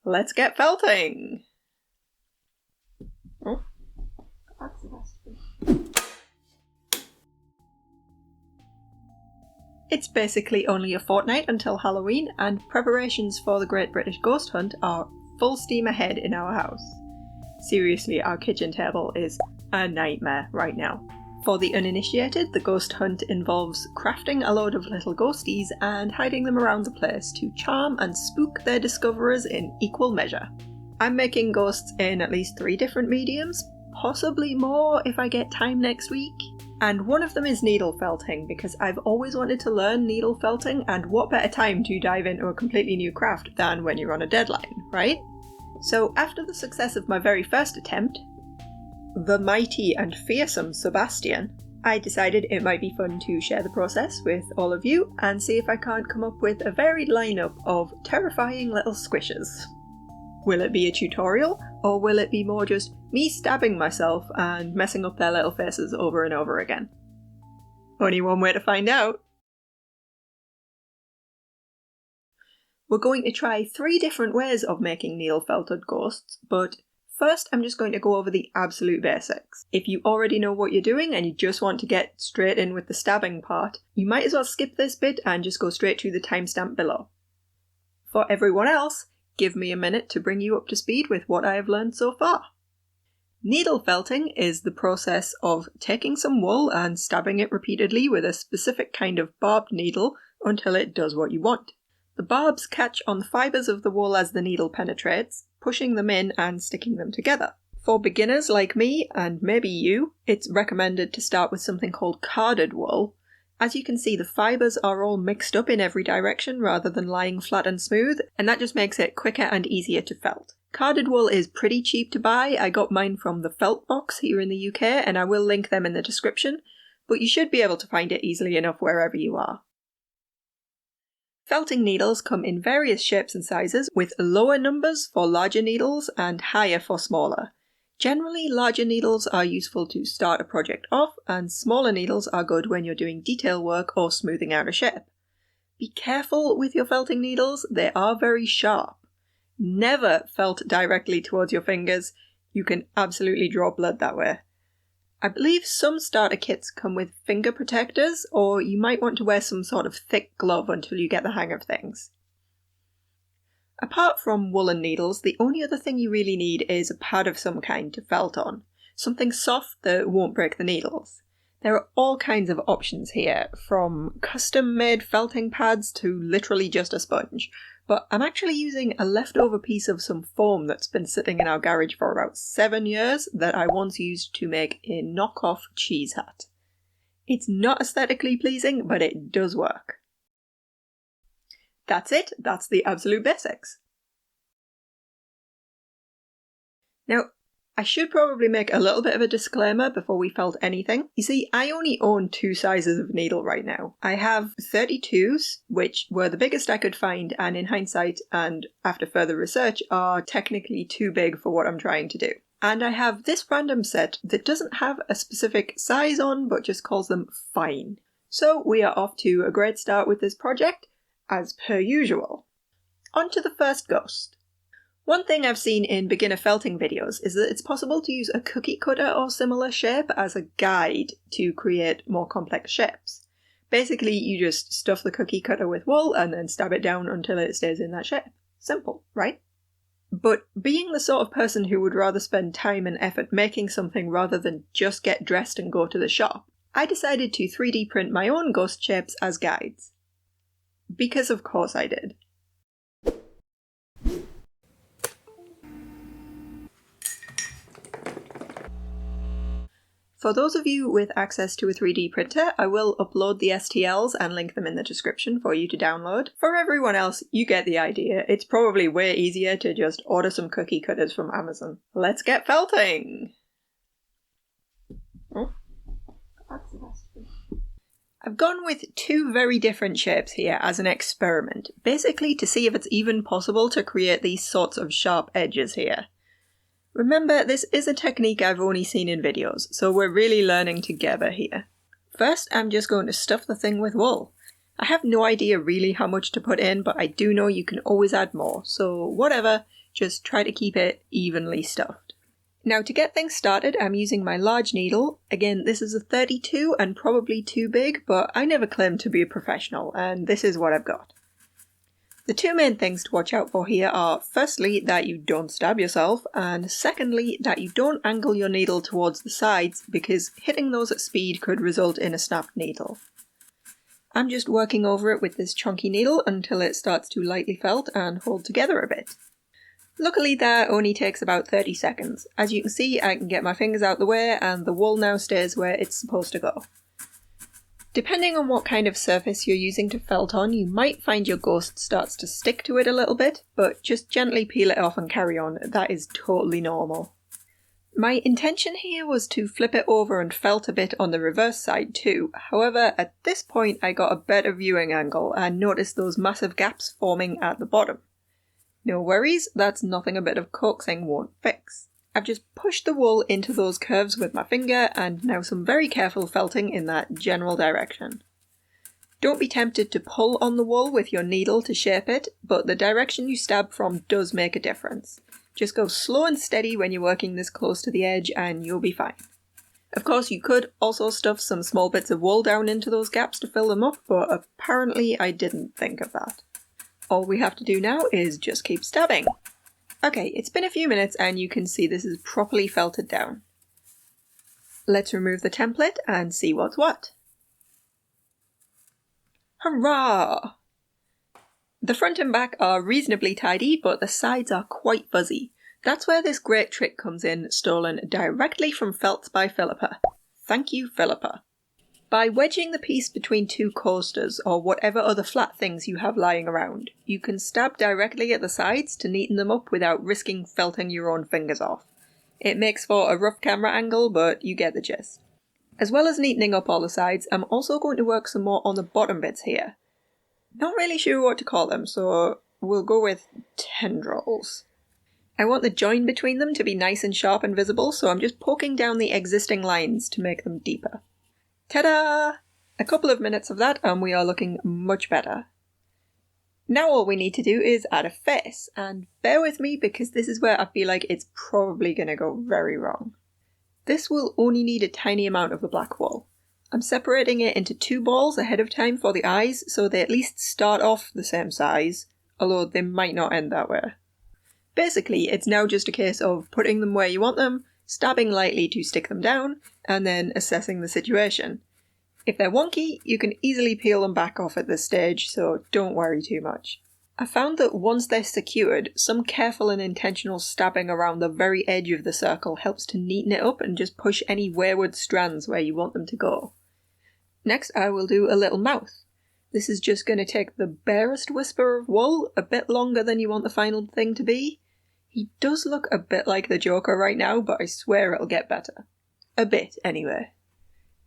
Let's get felting! Oh. That's the best. It's basically only a fortnight until Halloween, and preparations for the Great British Ghost Hunt are full steam ahead in our house. Seriously, our kitchen table is a nightmare right now. For the uninitiated, the ghost hunt involves crafting a load of little ghosties and hiding them around the place to charm and spook their discoverers in equal measure. I'm making ghosts in at least 3 different mediums, possibly more if I get time next week. And one of them is needle felting, because I've always wanted to learn needle felting, and what better time to dive into a completely new craft than when you're on a deadline, right? So after the success of my very first attempt, the mighty and fearsome Sebastian, I decided it might be fun to share the process with all of you and see if I can't come up with a varied lineup of terrifying little squishes. Will it be a tutorial, or will it be more just me stabbing myself and messing up their little faces over and over again? Only one way to find out. We're going to try 3 different ways of making needle felted ghosts, but first I'm just going to go over the absolute basics. If you already know what you're doing and you just want to get straight in with the stabbing part, you might as well skip this bit and just go straight to the timestamp below. For everyone else, give me a minute to bring you up to speed with what I have learned so far. Needle felting is the process of taking some wool and stabbing it repeatedly with a specific kind of barbed needle until it does what you want. The barbs catch on the fibres of the wool as the needle penetrates, pushing them in and sticking them together. For beginners like me, and maybe you, it's recommended to start with something called carded wool. As you can see, the fibres are all mixed up in every direction rather than lying flat and smooth, and that just makes it quicker and easier to felt. Carded wool is pretty cheap to buy. I got mine from the Felt Box here in the UK, and I will link them in the description, but you should be able to find it easily enough wherever you are. Felting needles come in various shapes and sizes, with lower numbers for larger needles and higher for smaller. Generally, larger needles are useful to start a project off, and smaller needles are good when you're doing detail work or smoothing out a shape. Be careful with your felting needles, they are very sharp. Never felt directly towards your fingers, you can absolutely draw blood that way. I believe some starter kits come with finger protectors, or you might want to wear some sort of thick glove until you get the hang of things. Apart from woolen needles, the only other thing you really need is a pad of some kind to felt on, something soft that won't break the needles. There are all kinds of options here, from custom-made felting pads to literally just a sponge, but I'm actually using a leftover piece of some foam that's been sitting in our garage for about 7 years that I once used to make a knockoff cheese hat. It's not aesthetically pleasing, but it does work. That's it, that's the absolute basics. Now, I should probably make a little bit of a disclaimer before we felt anything. You see, I only own 2 sizes of needle right now. I have 32s, which were the biggest I could find, and in hindsight and after further research are technically too big for what I'm trying to do. And I have this random set that doesn't have a specific size on, but just calls them fine. So we are off to a great start with this project, as per usual. On to the first ghost. One thing I've seen in beginner felting videos is that it's possible to use a cookie cutter or similar shape as a guide to create more complex shapes. Basically, you just stuff the cookie cutter with wool and then stab it down until it stays in that shape. Simple, right? But being the sort of person who would rather spend time and effort making something rather than just get dressed and go to the shop, I decided to 3D print my own ghost shapes as guides. Because of course I did. For those of you with access to a 3D printer, I will upload the STLs and link them in the description for you to download. For everyone else, you get the idea. It's probably way easier to just order some cookie cutters from Amazon. Let's get felting! That's the best. I've gone with 2 very different shapes here as an experiment, basically to see if it's even possible to create these sorts of sharp edges here. Remember, this is a technique I've only seen in videos, so we're really learning together here. First, I'm just going to stuff the thing with wool. I have no idea really how much to put in, but I do know you can always add more, so whatever, Just try to keep it evenly stuffed. Now to get things started, I'm using my large needle. Again, this is a 32 and probably too big, but I never claimed to be a professional, and this is what I've got. The two main things to watch out for here are, firstly, that you don't stab yourself, and secondly, that you don't angle your needle towards the sides, because hitting those at speed could result in a snapped needle. I'm just working over it with this chunky needle until it starts to lightly felt and hold together a bit. Luckily that only takes about 30 seconds. As you can see, I can get my fingers out the way and the wool now stays where it's supposed to go. Depending on what kind of surface you're using to felt on, you might find your ghost starts to stick to it a little bit, but just gently peel it off and carry on. That is totally normal. My intention here was to flip it over and felt a bit on the reverse side too. However, at this point I got a better viewing angle and noticed those massive gaps forming at the bottom. No worries, that's nothing a bit of coaxing won't fix. I've just pushed the wool into those curves with my finger and now some very careful felting in that general direction. Don't be tempted to pull on the wool with your needle to shape it, but the direction you stab from does make a difference. Just go slow and steady when you're working this close to the edge and you'll be fine. Of course, you could also stuff some small bits of wool down into those gaps to fill them up, but apparently I didn't think of that. All we have to do now is just keep stabbing. Okay, it's been a few minutes and you can see this is properly felted down. Let's remove the template and see what's what. Hurrah! The front and back are reasonably tidy, but the sides are quite fuzzy. That's where this great trick comes in, stolen directly from Felts by Philippa. Thank you, Philippa. By wedging the piece between two coasters, or whatever other flat things you have lying around, you can stab directly at the sides to neaten them up without risking felting your own fingers off. It makes for a rough camera angle, but you get the gist. As well as neatening up all the sides, I'm also going to work some more on the bottom bits here. Not really sure what to call them, so we'll go with tendrils. I want the join between them to be nice and sharp and visible, so I'm just poking down the existing lines to make them deeper. Ta-da! A couple of minutes of that and we are looking much better. Now all we need to do is add a face, and bear with me because this is where I feel like it's probably going to go very wrong. This will only need a tiny amount of the black wool. I'm separating it into two balls ahead of time for the eyes so they at least start off the same size, although they might not end that way. Basically, it's now just a case of putting them where you want them, stabbing lightly to stick them down, and then assessing the situation. If they're wonky, you can easily peel them back off at this stage, so don't worry too much. I found that once they're secured, some careful and intentional stabbing around the very edge of the circle helps to neaten it up and just push any wayward strands where you want them to go. Next I will do a little mouth. This is just going to take the barest whisper of wool, a bit longer than you want the final thing to be. He does look a bit like the Joker right now, but I swear it'll get better. A bit, anyway.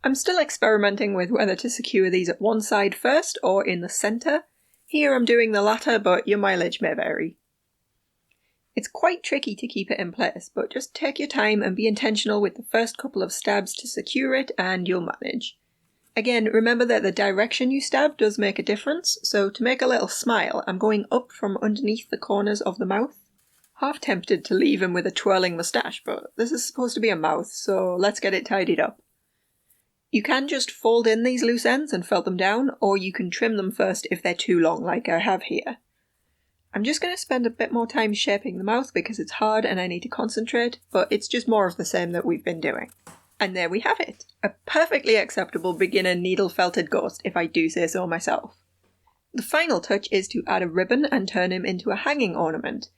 I'm still experimenting with whether to secure these at one side first or in the centre. Here I'm doing the latter, but your mileage may vary. It's quite tricky to keep it in place, but just take your time and be intentional with the first couple of stabs to secure it and you'll manage. Again, remember that the direction you stab does make a difference, so to make a little smile, I'm going up from underneath the corners of the mouth. Half tempted to leave him with a twirling moustache, but this is supposed to be a mouth, so let's get it tidied up. You can just fold in these loose ends and felt them down, or you can trim them first if they're too long, like I have here. I'm just going to spend a bit more time shaping the mouth because it's hard and I need to concentrate, but it's just more of the same that we've been doing. And there we have it. A perfectly acceptable beginner needle felted ghost, if I do say so myself. The final touch is to add a ribbon and turn him into a hanging ornament.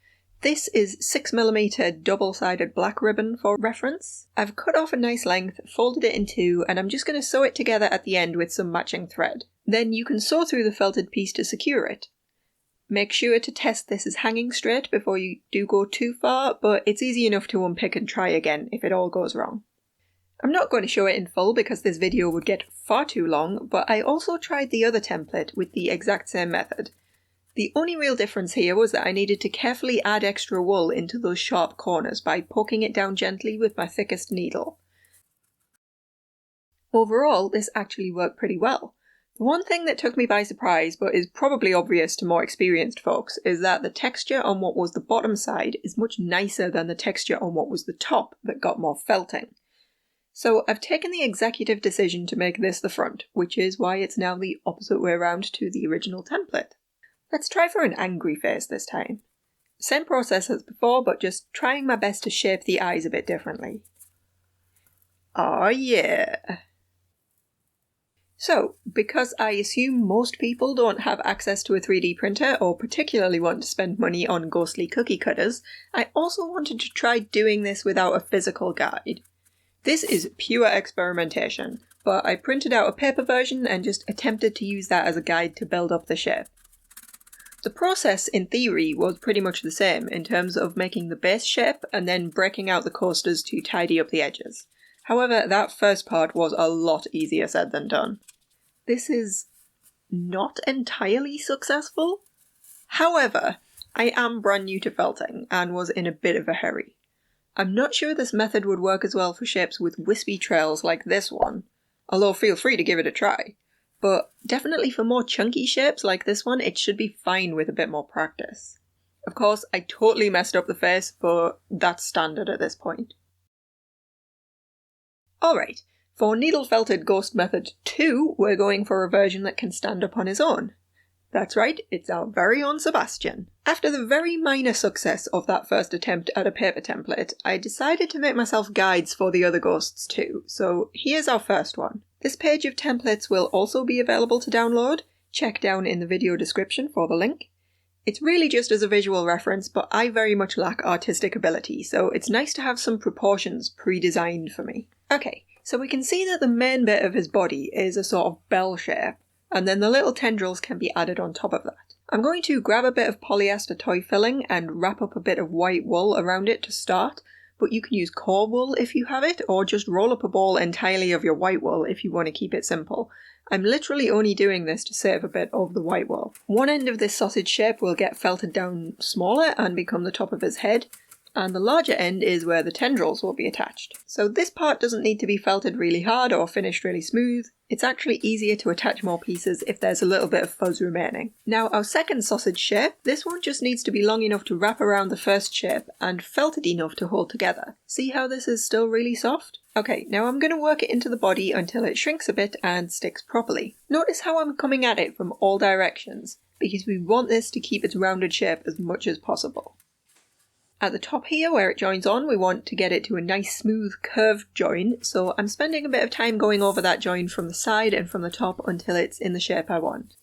This is 6mm double-sided black ribbon for reference. I've cut off a nice length, folded it in two, and I'm just going to sew it together at the end with some matching thread. Then you can sew through the felted piece to secure it. Make sure to test this is hanging straight before you do go too far, but it's easy enough to unpick and try again if it all goes wrong. I'm not going to show it in full because this video would get far too long, but I also tried the other template with the exact same method. The only real difference here was that I needed to carefully add extra wool into those sharp corners by poking it down gently with my thickest needle. Overall, this actually worked pretty well. One thing that took me by surprise, but is probably obvious to more experienced folks, is that the texture on what was the bottom side is much nicer than the texture on what was the top that got more felting. So I've taken the executive decision to make this the front, which is why it's now the opposite way around to the original template. Let's try for an angry face this time. Same process as before, but just trying my best to shape the eyes a bit differently. Oh yeah! So, because I assume most people don't have access to a 3D printer or particularly want to spend money on ghostly cookie cutters, I also wanted to try doing this without a physical guide. This is pure experimentation, but I printed out a paper version and just attempted to use that as a guide to build up the shape. The process, in theory, was pretty much the same in terms of making the base shape and then breaking out the coasters to tidy up the edges. However, that first part was a lot easier said than done. This is not entirely successful. However, I am brand new to felting and was in a bit of a hurry. I'm not sure this method would work as well for shapes with wispy trails like this one, although feel free to give it a try. But definitely for more chunky shapes like this one, it should be fine with a bit more practice. Of course, I totally messed up the face, but that's standard at this point. Alright, for Needle Felted Ghost Method 2, we're going for a version that can stand up on his own. That's right, it's our very own Sebastian. After the very minor success of that first attempt at a paper template, I decided to make myself guides for the other ghosts too, so here's our first one. This page of templates will also be available to download. Check down in the video description for the link. It's really just as a visual reference, but I very much lack artistic ability, so it's nice to have some proportions pre-designed for me. Okay, so we can see that the main bit of his body is a sort of bell shape, and then the little tendrils can be added on top of that. I'm going to grab a bit of polyester toy filling and wrap up a bit of white wool around it to start, but you can use core wool if you have it, or just roll up a ball entirely of your white wool if you want to keep it simple. I'm literally only doing this to save a bit of the white wool. One end of this sausage shape will get felted down smaller and become the top of his head, and the larger end is where the tendrils will be attached. So this part doesn't need to be felted really hard or finished really smooth. It's actually easier to attach more pieces if there's a little bit of fuzz remaining. Now our second sausage shape, this one just needs to be long enough to wrap around the first shape and felted enough to hold together. See how this is still really soft? Okay, now I'm going to work it into the body until it shrinks a bit and sticks properly. Notice how I'm coming at it from all directions, because we want this to keep its rounded shape as much as possible. At the top here where it joins on, we want to get it to a nice smooth curved join, so I'm spending a bit of time going over that join from the side and from the top until it's in the shape I want.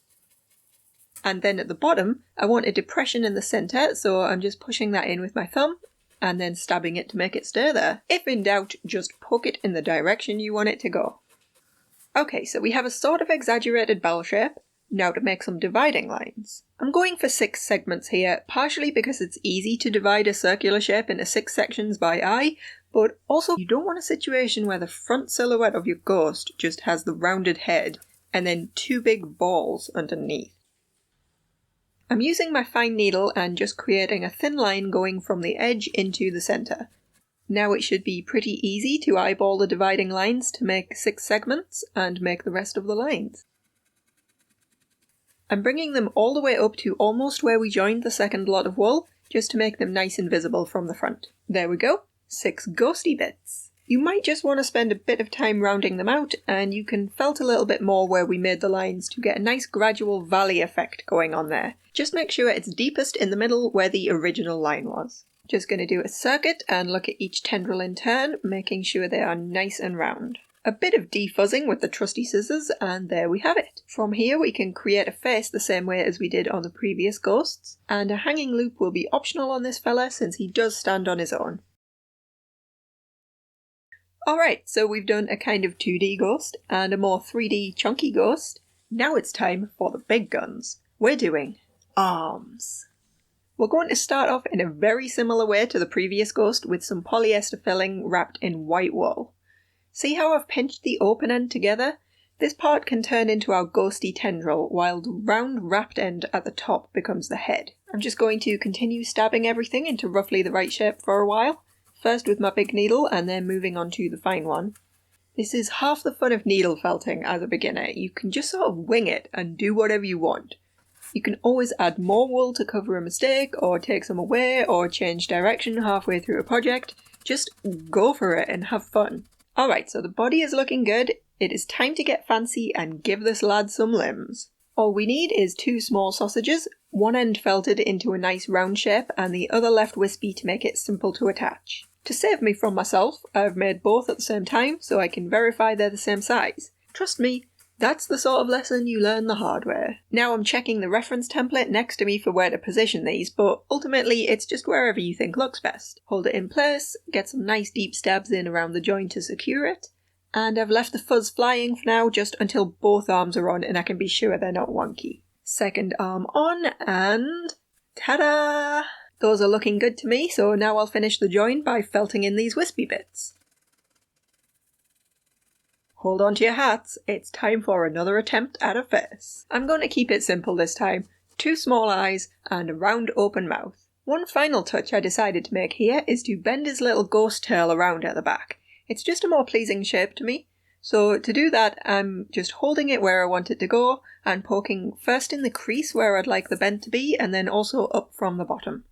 And then at the bottom, I want a depression in the centre, so I'm just pushing that in with my thumb and then stabbing it to make it stay there. If in doubt, just poke it in the direction you want it to go. Okay, so we have a sort of exaggerated bell shape. Now to make some dividing lines. I'm going for 6 segments here, partially because it's easy to divide a circular shape into 6 sections by eye, but also you don't want a situation where the front silhouette of your ghost just has the rounded head and then 2 big balls underneath. I'm using my fine needle and just creating a thin line going from the edge into the centre. Now it should be pretty easy to eyeball the dividing lines to make 6 segments and make the rest of the lines. I'm bringing them all the way up to almost where we joined the second lot of wool, just to make them nice and visible from the front. There we go, 6 ghosty bits. You might just want to spend a bit of time rounding them out, and you can felt a little bit more where we made the lines to get a nice gradual valley effect going on there. Just make sure it's deepest in the middle where the original line was. Just going to do a circuit and look at each tendril in turn, making sure they are nice and round. A bit of defuzzing with the trusty scissors, and there we have it. From here we can create a face the same way as we did on the previous ghosts, and a hanging loop will be optional on this fella since he does stand on his own. Alright, so we've done a kind of 2D ghost and a more 3D chunky ghost. Now it's time for the big guns. We're doing arms. We're going to start off in a very similar way to the previous ghost with some polyester filling wrapped in white wool. See how I've pinched the open end together? This part can turn into our ghosty tendril, while the round wrapped end at the top becomes the head. I'm just going to continue stabbing everything into roughly the right shape for a while, first with my big needle and then moving on to the fine one. This is half the fun of needle felting as a beginner. You can just sort of wing it and do whatever you want. You can always add more wool to cover a mistake, or take some away, or change direction halfway through a project. Just go for it and have fun. Alright, so the body is looking good. It is time to get fancy and give this lad some limbs. All we need is 2 small sausages, one end felted into a nice round shape and the other left wispy to make it simple to attach. To save me from myself, I've made both at the same time so I can verify they're the same size. Trust me, that's the sort of lesson you learn the hard way. Now I'm checking the reference template next to me for where to position these, but ultimately it's just wherever you think looks best. Hold it in place, get some nice deep stabs in around the joint to secure it, and I've left the fuzz flying for now just until both arms are on and I can be sure they're not wonky. Second arm on and ta-da! Those are looking good to me, so now I'll finish the join by felting in these wispy bits. Hold on to your hats, it's time for another attempt at a face. I'm going to keep it simple this time. 2 small eyes and a round open mouth. One final touch I decided to make here is to bend his little ghost tail around at the back. It's just a more pleasing shape to me. So to do that, I'm just holding it where I want it to go and poking first in the crease where I'd like the bend to be and then also up from the bottom.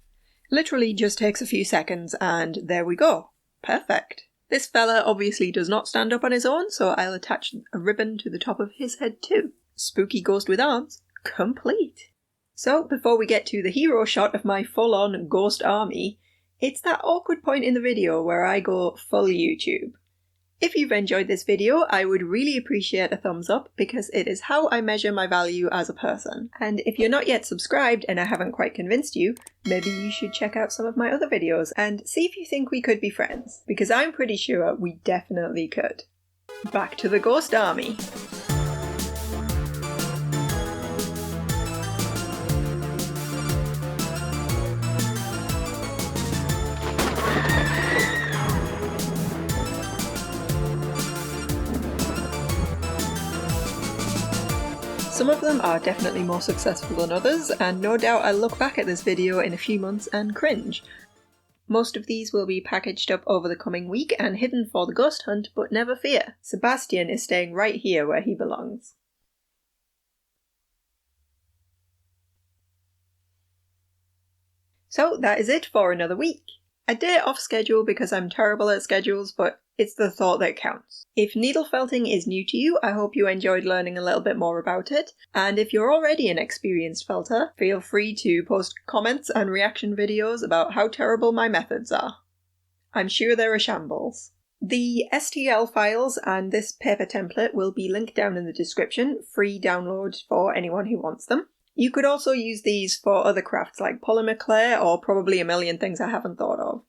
Literally just takes a few seconds and there we go. Perfect. This fella obviously does not stand up on his own, so I'll attach a ribbon to the top of his head too. Spooky ghost with arms, complete. So before we get to the hero shot of my full-on ghost army, it's that awkward point in the video where I go full YouTube. If you've enjoyed this video, I would really appreciate a thumbs up because it is how I measure my value as a person. And if you're not yet subscribed and I haven't quite convinced you, maybe you should check out some of my other videos and see if you think we could be friends, because I'm pretty sure we definitely could. Back to the ghost army. Some of them are definitely more successful than others, and no doubt I'll look back at this video in a few months and cringe. Most of these will be packaged up over the coming week and hidden for the ghost hunt, but never fear, Sebastian is staying right here where he belongs. So that is it for another week. A day off schedule because I'm terrible at schedules, but it's the thought that counts. If needle felting is new to you, I hope you enjoyed learning a little bit more about it. And if you're already an experienced felter, feel free to post comments and reaction videos about how terrible my methods are. I'm sure they're a shambles. The STL files and this paper template will be linked down in the description, free download for anyone who wants them. You could also use these for other crafts like polymer clay or probably a million things I haven't thought of.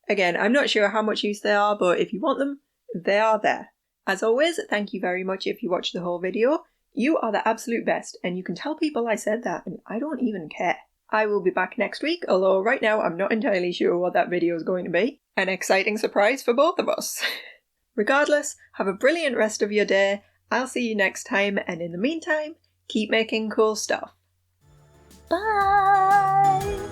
Again, I'm not sure how much use they are, but if you want them, they are there. As always, thank you very much if you watched the whole video. You are the absolute best, and you can tell people I said that, and I don't even care. I will be back next week, although right now I'm not entirely sure what that video is going to be. An exciting surprise for both of us. Regardless, have a brilliant rest of your day. I'll see you next time, and in the meantime, keep making cool stuff. Bye!